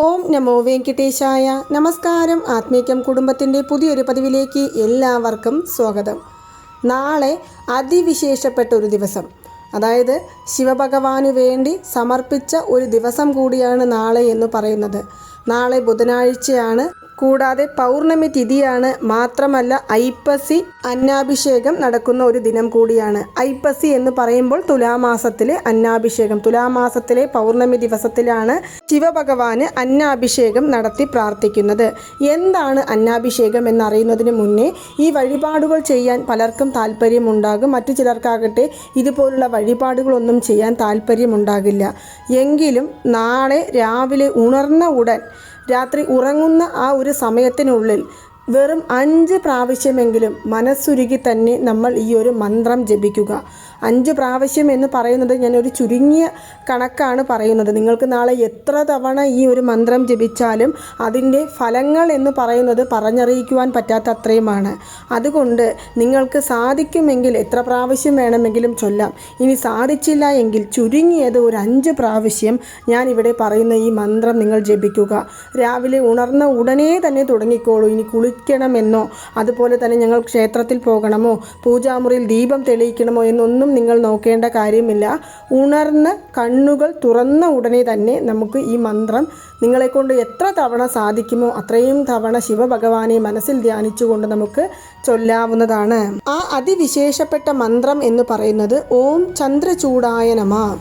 ഓം നമോ വെങ്കിടേശായ. നമസ്കാരം. ആത്മീകം കുടുംബത്തിൻ്റെ പുതിയൊരു പതിവിലേക്ക് എല്ലാവർക്കും സ്വാഗതം. നാളെ അതിവിശേഷപ്പെട്ട ഒരു ദിവസം, അതായത് ശിവഭഗവാന് വേണ്ടി സമർപ്പിച്ച ഒരു ദിവസം കൂടിയാണ് നാളെ എന്ന് പറയുന്നത്. നാളെ ബുധനാഴ്ചയാണ്, കൂടാതെ പൗർണമി തിഥിയാണ്. മാത്രമല്ല ഐപ്പസി അന്നാഭിഷേകം നടക്കുന്ന ഒരു ദിനം കൂടിയാണ്. ഐപ്പസി എന്ന് പറയുമ്പോൾ തുലാമാസത്തിലെ അന്നാഭിഷേകം, തുലാമാസത്തിലെ പൗർണമി ദിവസത്തിലാണ് ശിവഭഗവാന് അന്നാഭിഷേകം നടത്തി പ്രാർത്ഥിക്കുന്നത്. എന്താണ് അന്നാഭിഷേകം എന്നറിയുന്നതിന് മുന്നേ ഈ വഴിപാടുകൾ ചെയ്യാൻ പലർക്കും താല്പര്യമുണ്ടാകും. മറ്റു ചിലർക്കാകട്ടെ ഇതുപോലുള്ള വഴിപാടുകളൊന്നും ചെയ്യാൻ താല്പര്യമുണ്ടാകില്ല. എങ്കിലും നാളെ രാവിലെ ഉണർന്ന ഉടൻ രാത്രി ഉറങ്ങുന്ന ആ ഒരു സമയത്തിനുള്ളിൽ വെറും 5 പ്രാവശ്യമെങ്കിലും മനസ്സുരുകി തന്നെ നമ്മൾ ഈ ഒരു മന്ത്രം ജപിക്കുക. 5 പ്രാവശ്യം എന്ന് പറയുന്നത് ഞാനൊരു ചുരുങ്ങിയ കണക്കാണ് പറയുന്നത്. നിങ്ങൾക്ക് നാളെ എത്ര തവണ ഈ ഒരു മന്ത്രം ജപിച്ചാലും അതിൻ്റെ ഫലങ്ങൾ എന്ന് പറയുന്നത് പറഞ്ഞറിയിക്കുവാൻ പറ്റാത്ത അത്രയുമാണ്. അതുകൊണ്ട് നിങ്ങൾക്ക് സാധിക്കുമെങ്കിൽ എത്ര പ്രാവശ്യം വേണമെങ്കിലും ചൊല്ലാം. ഇനി സാധിച്ചില്ല എങ്കിൽ ചുരുങ്ങിയത് ഒരു 5 പ്രാവശ്യം ഞാൻ ഇവിടെ പറയുന്ന ഈ മന്ത്രം നിങ്ങൾ ജപിക്കുക. രാവിലെ ഉണർന്ന ഉടനെ തന്നെ തുടങ്ങിക്കോളൂ. ഇനി കുളിക്കണമെന്നോ അതുപോലെ തന്നെ ഞങ്ങൾ ക്ഷേത്രത്തിൽ പോകണമോ പൂജാമുറിയിൽ ദീപം തെളിയിക്കണമോ എന്നൊന്നും നിങ്ങൾ നോക്കേണ്ട കാര്യമില്ല. ഉണർന്ന് കണ്ണുകൾ തുറന്ന ഉടനെ തന്നെ നമുക്ക് ഈ മന്ത്രം നിങ്ങളെക്കൊണ്ട് എത്ര തവണ സാധിക്കുമോ അത്രയും തവണ ശിവഭഗവാനെ മനസ്സിൽ ധ്യാനിച്ചുകൊണ്ട് നമുക്ക് ചൊല്ലാവുന്നതാണ്. ആ അതിവിശേഷപ്പെട്ട മന്ത്രം എന്ന് പറയുന്നത് ഓം ചന്ദ്രചൂടായ നമഃ,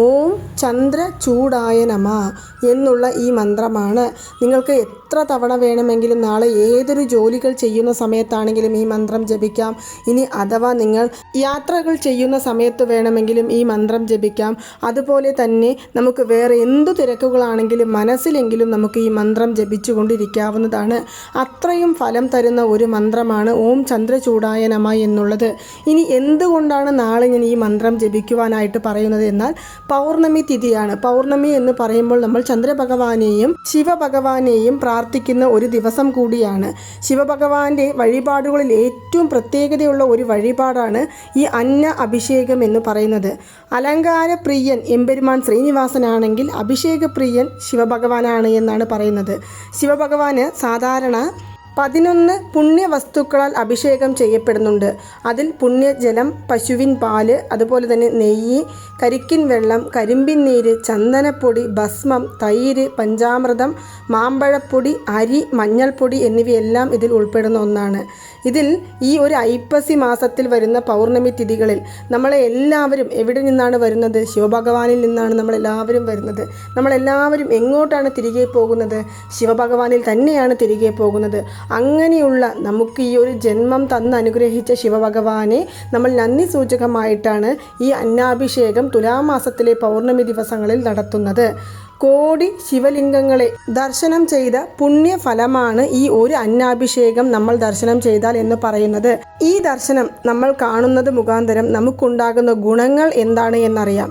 ഓം ചന്ദ്രചൂടായ നമഃ എന്നുള്ള ഈ മന്ത്രമാണ്. നിങ്ങൾക്ക് എത്ര തവണ വേണമെങ്കിലും നാളെ ഏതൊരു ജോലികൾ ചെയ്യുന്ന സമയത്താണെങ്കിലും ഈ മന്ത്രം ജപിക്കാം. ഇനി അഥവാ നിങ്ങൾ യാത്രകൾ ചെയ്യുന്ന സമയത്ത് വേണമെങ്കിലും ഈ മന്ത്രം ജപിക്കാം. അതുപോലെ തന്നെ നമുക്ക് വേറെ എന്തു തിരക്കുകളാണെങ്കിലും മനസ്സിലെങ്കിലും നമുക്ക് ഈ മന്ത്രം ജപിച്ചു കൊണ്ടിരിക്കാവുന്നതാണ്. അത്രയും ഫലം തരുന്ന ഒരു മന്ത്രമാണ് ഓം ചന്ദ്രചൂടായ നമഃ എന്നുള്ളത്. ഇനി എന്തുകൊണ്ടാണ് നാളെ ഞാൻ ഈ മന്ത്രം ജപിക്കുവാനായിട്ട് പറയുന്നത് എന്നാൽ പൗർണമി തിഥിയാണ്. പൗർണമി എന്ന് പറയുമ്പോൾ നമ്മൾ ചന്ദ്രഭഗവാനെയും ശിവഭഗവാനെയും പ്രാർത്ഥിക്കുന്ന ഒരു ദിവസം കൂടിയാണ്. ശിവഭഗവാന്റെ വഴിപാടുകളിൽ ഏറ്റവും പ്രത്യേകതയുള്ള ഒരു വഴിപാടാണ് ഈ അന്ന അഭിഷേകം എന്ന് പറയുന്നത്. അലങ്കാരപ്രിയൻ എമ്പെരുമാൻ ശ്രീനിവാസനാണെങ്കിൽ അഭിഷേകപ്രിയൻ ശിവഭഗവാനാണ് എന്നാണ് പറയുന്നത്. ശിവഭഗവാന് സാധാരണ 11 പുണ്യവസ്തുക്കളാൽ അഭിഷേകം ചെയ്യപ്പെടുന്നുണ്ട്. അതിൽ പുണ്യജലം, പശുവിൻ പാല്, അതുപോലെ തന്നെ നെയ്യ്, കരിക്കിൻ വെള്ളം, കരിമ്പിൻ നീര്, ചന്ദനപ്പൊടി, ഭസ്മം, തൈര്, പഞ്ചാമൃതം, മാമ്പഴപ്പൊടി, അരി, മഞ്ഞൾപ്പൊടി എന്നിവയെല്ലാം ഇതിൽ ഉൾപ്പെടുന്ന ഒന്നാണ്. ഇതിൽ ഈ ഒരു ഐപ്പസി മാസത്തിൽ വരുന്ന പൗർണമി തിഥികളിൽ നമ്മളെ എല്ലാവരും എവിടെ നിന്നാണ് വരുന്നത്? ശിവഭഗവാനിൽ നിന്നാണ് നമ്മളെല്ലാവരും വരുന്നത്. നമ്മളെല്ലാവരും എങ്ങോട്ടാണ് തിരികെ പോകുന്നത്? ശിവഭഗവാനിൽ തന്നെയാണ് തിരികെ പോകുന്നത്. അങ്ങനെയുള്ള നമുക്ക് ഈ ഒരു ജന്മം തന്ന് അനുഗ്രഹിച്ച ശിവഭഗവാനെ നമ്മൾ നന്ദി സൂചകമായിട്ടാണ് ഈ അന്നാഭിഷേകം തുലാമാസത്തിലെ പൗർണമി ദിവസങ്ങളിൽ നടത്തുന്നത്. കോടി ശിവലിംഗങ്ങളെ ദർശനം ചെയ്ത പുണ്യഫലമാണ് ഈ ഒരു അന്നാഭിഷേകം നമ്മൾ ദർശനം ചെയ്താൽ എന്ന് പറയുന്നത്. ഈ ദർശനം നമ്മൾ കാണുന്നത് മുഖാന്തരം നമുക്കുണ്ടാകുന്ന ഗുണങ്ങൾ എന്താണ് എന്നറിയാം.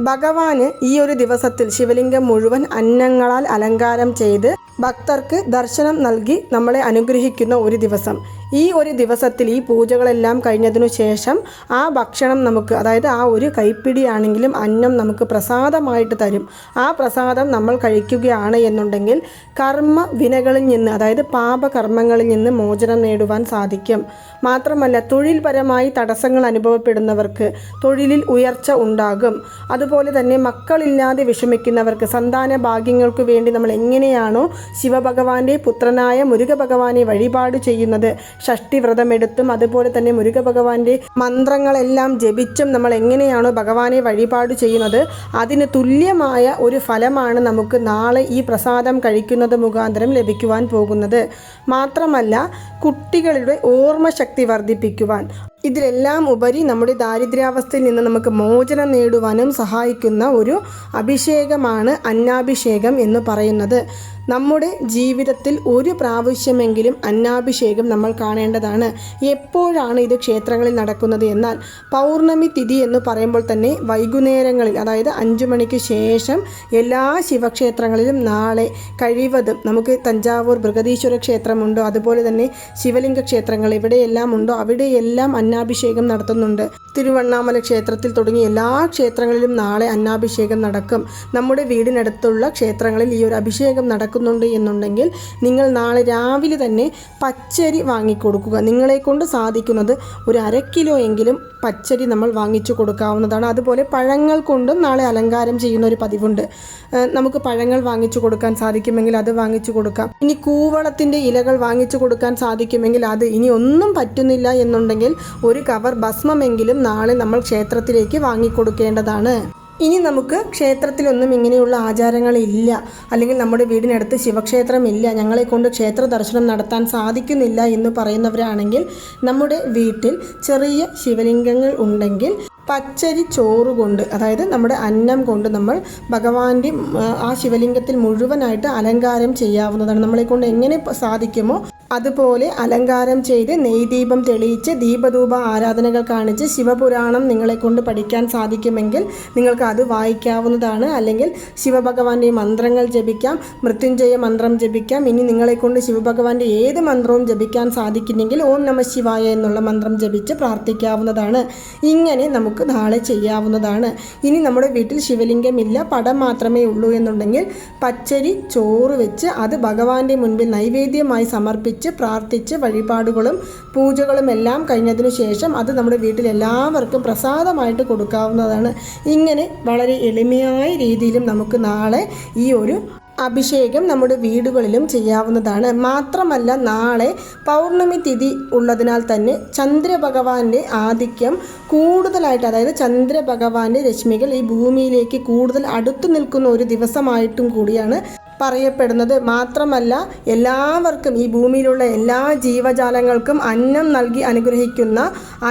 ഭഗവാന് ഈ ഒരു ദിവസത്തിൽ ശിവലിംഗം മുഴുവൻ അന്നങ്ങളാൽ അലങ്കാരം ചെയ്ത് ഭക്തർക്ക് ദർശനം നൽകി നമ്മളെ അനുഗ്രഹിക്കുന്ന ഒരു ദിവസം. ഈ ഒരു ദിവസത്തിൽ ഈ പൂജകളെല്ലാം കഴിഞ്ഞതിനു ശേഷം ആ ഭക്ഷണം നമുക്ക്, അതായത് ആ ഒരു കൈപ്പിടിയാണെങ്കിലും അന്നം നമുക്ക് പ്രസാദമായിട്ട് തരും. ആ പ്രസാദം നമ്മൾ കഴിക്കുകയാണ് എന്നുണ്ടെങ്കിൽ കർമ്മ വിനകളിൽ നിന്ന്, അതായത് പാപകർമ്മങ്ങളിൽ നിന്ന് മോചനം നേടുവാൻ സാധിക്കും. മാത്രമല്ല തൊഴിൽപരമായി തടസ്സങ്ങൾ അനുഭവപ്പെടുന്നവർക്ക് തൊഴിലിൽ ഉയർച്ച ഉണ്ടാകും. അതുപോലെ തന്നെ മക്കളില്ലാതെ വിഷമിക്കുന്നവർക്ക് സന്താന ഭാഗ്യങ്ങൾക്ക് വേണ്ടി നമ്മൾ എങ്ങനെയാണോ ശിവഭഗവാന്റെ പുത്രനായ മുരുക ഭഗവാനെ വഴിപാട് ചെയ്യുന്നത്, ഷഷ്ടി വ്രതമെടുത്തും അതുപോലെ തന്നെ മുരുക ഭഗവാന്റെ മന്ത്രങ്ങളെല്ലാം ജപിച്ചും നമ്മൾ എങ്ങനെയാണോ ഭഗവാനെ വഴിപാട് ചെയ്യുന്നത്, അതിന് തുല്യമായ ഒരു ഫലമാണ് നമുക്ക് നാളെ ഈ പ്രസാദം കഴിക്കുന്നത് മുഖാന്തരം ലഭിക്കുവാൻ പോകുന്നത്. മാത്രമല്ല കുട്ടികളുടെ ഓർമ്മശക്തി വർദ്ധിപ്പിക്കുവാൻ, ഇതിലെല്ലാം ഉപരി നമ്മുടെ ദാരിദ്ര്യാവസ്ഥയിൽ നിന്ന് നമുക്ക് മോചനം നേടുവാനും സഹായിക്കുന്ന ഒരു അഭിഷേകമാണ് അന്നാഭിഷേകം എന്ന് പറയുന്നത്. നമ്മുടെ ജീവിതത്തിൽ ഒരു പ്രാവശ്യമെങ്കിലും അന്നാഭിഷേകം നമ്മൾ കാണേണ്ടതാണ്. എപ്പോഴാണ് ഇത് ക്ഷേത്രങ്ങളിൽ നടക്കുന്നത് എന്നാൽ പൗർണമി തിഥി എന്ന് പറയുമ്പോൾ തന്നെ വൈകുന്നേരങ്ങളിൽ, അതായത് 5 മണിക്ക് ശേഷം എല്ലാ ശിവക്ഷേത്രങ്ങളിലും നാളെ കഴിവതും, നമുക്ക് തഞ്ചാവൂർ ബൃഹദീശ്വര ക്ഷേത്രമുണ്ടോ, അതുപോലെ തന്നെ ശിവലിംഗ ക്ഷേത്രങ്ങൾ എവിടെയെല്ലാം ഉണ്ടോ അവിടെയെല്ലാം അന്നാഭിഷേകം നടത്തുന്നുണ്ട്. തിരുവണ്ണാമല ക്ഷേത്രത്തിൽ തുടങ്ങി എല്ലാ ക്ഷേത്രങ്ങളിലും നാളെ അന്നാഭിഷേകം നടക്കും. നമ്മുടെ വീടിനടുത്തുള്ള ക്ഷേത്രങ്ങളിൽ ഈ ഒരു അഭിഷേകം നടക്കുന്നുണ്ട് എന്നുണ്ടെങ്കിൽ നിങ്ങൾ നാളെ രാവിലെ തന്നെ പച്ചരി വാങ്ങിക്കൊടുക്കുക. നിങ്ങളെക്കൊണ്ട് സാധിക്കുന്നത് ഒരു 1/2 കിലോ എങ്കിലും പച്ചരി നമ്മൾ വാങ്ങിച്ചു കൊടുക്കാവുന്നതാണ്. അതുപോലെ പഴങ്ങൾ കൊണ്ടും നാളെ അലങ്കാരം ചെയ്യുന്ന ഒരു പതിവുണ്ട്. നമുക്ക് പഴങ്ങൾ വാങ്ങിച്ചു കൊടുക്കാൻ സാധിക്കുമെങ്കിൽ അത് വാങ്ങിച്ചു കൊടുക്കാം. ഇനി കൂവളത്തിൻ്റെ ഇലകൾ വാങ്ങിച്ചു കൊടുക്കാൻ സാധിക്കുമെങ്കിൽ അത്, ഇനി ഒന്നും പറ്റുന്നില്ല എന്നുണ്ടെങ്കിൽ ഒരു കവർ ഭസ്മമെങ്കിലും നാളെ നമ്മൾ ക്ഷേത്രത്തിലേക്ക് വാങ്ങിക്കൊടുക്കേണ്ടതാണ്. ഇനി നമുക്ക് ക്ഷേത്രത്തിലൊന്നും ഇങ്ങനെയുള്ള ആചാരങ്ങളില്ല, അല്ലെങ്കിൽ നമ്മുടെ വീടിനടുത്ത് ശിവക്ഷേത്രമില്ല, ഞങ്ങളെ കൊണ്ട് ക്ഷേത്ര ദർശനം നടത്താൻ സാധിക്കുന്നില്ല എന്ന് പറയുന്നവരാണെങ്കിൽ നമ്മുടെ വീട്ടിൽ ചെറിയ ശിവലിംഗങ്ങൾ ഉണ്ടെങ്കിൽ പച്ചരി ചോറ് കൊണ്ട്, അതായത് നമ്മുടെ അന്നം കൊണ്ട് നമ്മൾ ഭഗവാന്റെ ആ ശിവലിംഗത്തിൽ മുഴുവനായിട്ട് അലങ്കാരം ചെയ്യാവുന്നതാണ്. നമ്മളെക്കൊണ്ട് എങ്ങനെ സാധിക്കുമോ അതുപോലെ അലങ്കാരം ചെയ്ത് നെയ്ദീപം തെളിയിച്ച് ദീപധൂപ ആരാധനകൾ കാണിച്ച് ശിവപുരാണം നിങ്ങളെക്കൊണ്ട് പഠിക്കാൻ സാധിക്കുമെങ്കിൽ നിങ്ങൾക്ക് അത് വായിക്കാവുന്നതാണ്. അല്ലെങ്കിൽ ശിവഭഗവാന്റെ മന്ത്രങ്ങൾ ജപിക്കാം, മൃത്യുഞ്ജയ മന്ത്രം ജപിക്കാം. ഇനി നിങ്ങളെക്കൊണ്ട് ശിവഭഗവാന്റെ ഏത് മന്ത്രവും ജപിക്കാൻ സാധിക്കുന്നെങ്കിൽ ഓം നമ ശിവായ എന്നുള്ള മന്ത്രം ജപിച്ച് പ്രാർത്ഥിക്കാവുന്നതാണ്. ഇങ്ങനെ നമുക്ക് നാളെ ചെയ്യാവുന്നതാണ്. ഇനി നമ്മുടെ വീട്ടിൽ ശിവലിംഗമില്ല, പടം മാത്രമേ ഉള്ളൂ എന്നുണ്ടെങ്കിൽ പച്ചരി ചോറ് വെച്ച് അത് ഭഗവാന്റെ മുൻപിൽ നൈവേദ്യമായി സമർപ്പിച്ച് പ്രാർത്ഥിച്ച് വഴിപാടുകളും പൂജകളും എല്ലാം കഴിഞ്ഞതിനു ശേഷം അത് നമ്മുടെ വീട്ടിൽ എല്ലാവർക്കും പ്രസാദമായിട്ട് കൊടുക്കാവുന്നതാണ്. ഇങ്ങനെ വളരെ എളിമയായ രീതിയിലും നമുക്ക് നാളെ ഈ ഒരു അഭിഷേകം നമ്മുടെ വീടുകളിലും ചെയ്യാവുന്നതാണ്. മാത്രമല്ല നാളെ പൗർണമി തിഥി ഉള്ളതിനാൽ തന്നെ ചന്ദ്രഭഗവാന്റെ ആധിക്യം കൂടുതലായിട്ട്, അതായത് ചന്ദ്രഭഗവാന്റെ രശ്മികൾ ഈ ഭൂമിയിലേക്ക് കൂടുതൽ അടുത്തു നിൽക്കുന്ന ഒരു ദിവസമായിട്ടും കൂടിയാണ് പറയപ്പെടുന്നത്. മാത്രമല്ല എല്ലാവർക്കും, ഈ ഭൂമിയിലുള്ള എല്ലാ ജീവജാലങ്ങൾക്കും അന്നം നൽകി അനുഗ്രഹിക്കുന്ന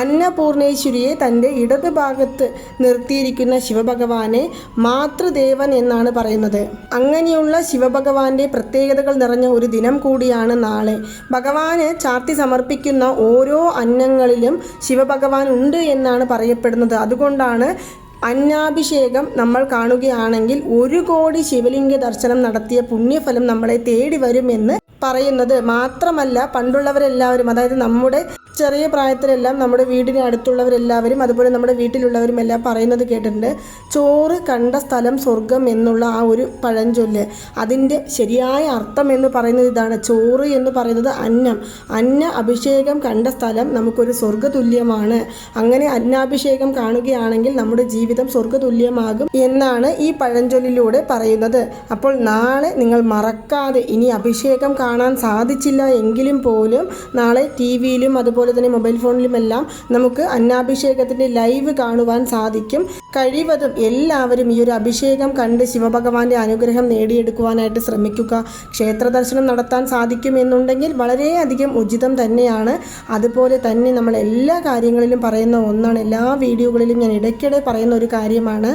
അന്നപൂർണേശ്വരിയെ തൻ്റെ ഇടതുഭാഗത്ത് നിർത്തിയിരിക്കുന്ന ശിവഭഗവാനെ മാതൃദേവൻ എന്നാണ് പറയുന്നത്. അങ്ങനെയുള്ള ശിവഭഗവാന്റെ പ്രത്യേകതകൾ നിറഞ്ഞ ഒരു ദിനം കൂടിയാണ് നാളെ. ഭഗവാന് ചാർത്തി സമർപ്പിക്കുന്ന ഓരോ അന്നങ്ങളിലും ശിവഭഗവാൻ ഉണ്ട് എന്നാണ് പറയപ്പെടുന്നത്. അതുകൊണ്ടാണ് അന്നാഭിഷേകം നമ്മൾ കാണുകയാണെങ്കിൽ 1 കോടി ശിവലിംഗ ദർശനം നടത്തിയ പുണ്യഫലം നമ്മളെ തേടി വരുമെന്ന് പറയുന്നത്. മാത്രമല്ല പണ്ടുള്ളവരെല്ലാവരും, അതായത് നമ്മുടെ ചെറിയ പ്രായത്തിലെല്ലാം നമ്മുടെ വീടിന് അടുത്തുള്ളവരെല്ലാവരും അതുപോലെ നമ്മുടെ വീട്ടിലുള്ളവരും എല്ലാം പറയുന്നത് കേട്ടിട്ടുണ്ട്. ചോറ് കണ്ട സ്ഥലം സ്വർഗം എന്നുള്ള ആ ഒരു പഴഞ്ചൊല്ല്, അതിൻ്റെ ശരിയായ അർത്ഥം എന്ന് പറയുന്നത് ഇതാണ്. ചോറ് എന്ന് പറയുന്നത് അന്നം, അന്ന അഭിഷേകം കണ്ട സ്ഥലം നമുക്കൊരു സ്വർഗതുല്യമാണ്. അങ്ങനെ അന്നാഭിഷേകം കാണുകയാണെങ്കിൽ നമ്മുടെ ജീവിതം സ്വർഗതുല്യമാകും എന്നാണ് ഈ പഴഞ്ചൊല്ലിലൂടെ പറയുന്നത്. അപ്പോൾ നാളെ നിങ്ങൾ മറക്കാതെ, ഇനി അഭിഷേകം കാണാൻ സാധിച്ചില്ല എങ്കിലും പോലും നാളെ TV-യിലും അതുപോലെ തന്നെ മൊബൈൽ ഫോണിലുമെല്ലാം നമുക്ക് അന്നാഭിഷേകത്തിൻ്റെ ലൈവ് കാണുവാൻ സാധിക്കും. കഴിവതും എല്ലാവരും ഈ ഒരു അഭിഷേകം കണ്ട് ശിവഭഗവാന്റെ അനുഗ്രഹം നേടിയെടുക്കുവാനായിട്ട് ശ്രമിക്കുക. ക്ഷേത്ര ദർശനം നടത്താൻ സാധിക്കുമെന്നുണ്ടെങ്കിൽ വളരെയധികം ഉചിതം തന്നെയാണ്. അതുപോലെ തന്നെ നമ്മൾ എല്ലാ കാര്യങ്ങളിലും പറയുന്ന ഒന്നാണ്, എല്ലാ വീഡിയോകളിലും ഞാൻ ഇടയ്ക്കിടെ പറയുന്ന ഒരു കാര്യമാണ്,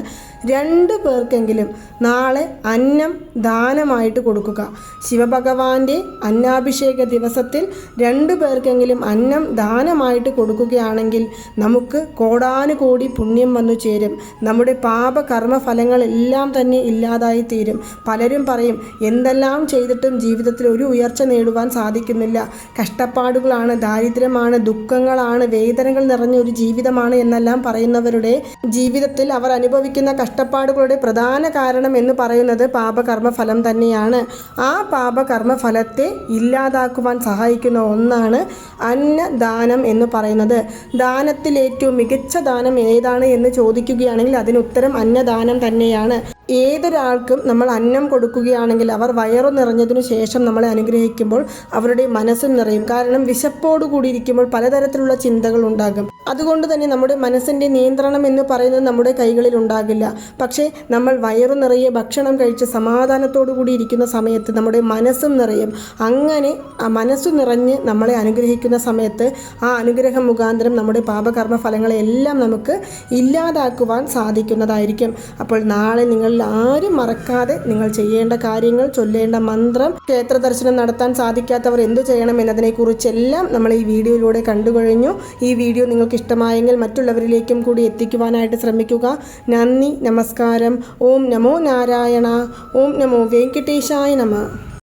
2 പേർക്കെങ്കിലും നാളെ അന്നം ദാനമായിട്ട് കൊടുക്കുക. ശിവഭഗവാന്റെ അന്നാഭിഷേക ദിവസത്തിൽ 2 പേർക്കെങ്കിലും അന്നം ദാനമായിട്ട് കൊടുക്കുകയാണെങ്കിൽ നമുക്ക് കോടാനുകോടി പുണ്യം വന്നു ചേരും. നമ്മുടെ പാപകർമ്മ ഫലങ്ങളെല്ലാം തന്നെ ഇല്ലാതായി തീരും. പലരും പറയും എന്തെല്ലാം ചെയ്തിട്ടും ജീവിതത്തിൽ ഒരു ഉയർച്ച നേടുവാൻ സാധിക്കുന്നില്ല, കഷ്ടപ്പാടുകളാണ്, ദാരിദ്ര്യമാണ്, ദുഃഖങ്ങളാണ്, വേദനകൾ നിറഞ്ഞ ഒരു ജീവിതമാണ് എന്നെല്ലാം പറയുന്നവരുടെ ജീവിതത്തിൽ അവർ അനുഭവിക്കുന്ന കഷ്ടപ്പാടുകളുടെ പ്രധാന കാരണം എന്ന് പറയുന്നത് പാപകർമ്മ ഫലം തന്നെയാണ്. ആ പാപകർമ്മ ഫലത്തെ ഇല്ലാതാക്കുവാൻ സഹായിക്കുന്ന ഒന്നാണ് അന്നദാനം എന്ന് പറയുന്നത്. ദാനത്തിൽ ഏറ്റവും മികച്ച ദാനം ഏതാണ് എന്ന് ചോദിക്കുകയാണെങ്കിൽ അതിന് ഉത്തരം അന്നദാനം തന്നെയാണ്. ഏതൊരാൾക്കും നമ്മൾ അന്നം കൊടുക്കുകയാണെങ്കിൽ അവർ വയറു നിറഞ്ഞതിനു ശേഷം നമ്മളെ അനുഗ്രഹിക്കുമ്പോൾ അവരുടെ മനസ്സും നിറയും. കാരണം വിശപ്പോടു കൂടിയിരിക്കുമ്പോൾ പലതരത്തിലുള്ള ചിന്തകൾ ഉണ്ടാകും. അതുകൊണ്ട് തന്നെ നമ്മുടെ മനസ്സിൻ്റെ നിയന്ത്രണം എന്ന് പറയുന്നത് നമ്മുടെ കൈകളിൽ ഉണ്ടാകില്ല. പക്ഷേ നമ്മൾ വയറു നിറയെ ഭക്ഷണം കഴിച്ച് സമാധാനത്തോടു കൂടി ഇരിക്കുന്ന സമയത്ത് നമ്മുടെ മനസ്സും നിറയും. അങ്ങനെ ആ മനസ്സു നിറഞ്ഞ് നമ്മളെ അനുഗ്രഹിക്കുന്ന സമയത്ത് ആ അനുഗ്രഹം മുഖാന്തരം നമ്മുടെ പാപകർമ്മ ഫലങ്ങളെല്ലാം നമുക്ക് ഇല്ലാതാക്കുവാൻ സാധിക്കുന്നതായിരിക്കും. അപ്പോൾ നാളെ നിങ്ങൾ നിങ്ങളിൽ ആരും മറക്കാതെ നിങ്ങൾ ചെയ്യേണ്ട കാര്യങ്ങൾ, ചൊല്ലേണ്ട മന്ത്രം, ക്ഷേത്ര ദർശനം നടത്താൻ സാധിക്കാത്തവർ എന്തു ചെയ്യണം എന്നതിനെക്കുറിച്ചെല്ലാം നമ്മൾ ഈ വീഡിയോയിലൂടെ കണ്ടു കഴിഞ്ഞു. ഈ വീഡിയോ നിങ്ങൾക്ക് ഇഷ്ടമായെങ്കിൽ മറ്റുള്ളവരിലേക്കും കൂടി എത്തിക്കുവാനായിട്ട് ശ്രമിക്കുക. നന്ദി, നമസ്കാരം. ഓം നമോ നാരായണ. ഓം നമോ വെങ്കടേശായ നമഃ.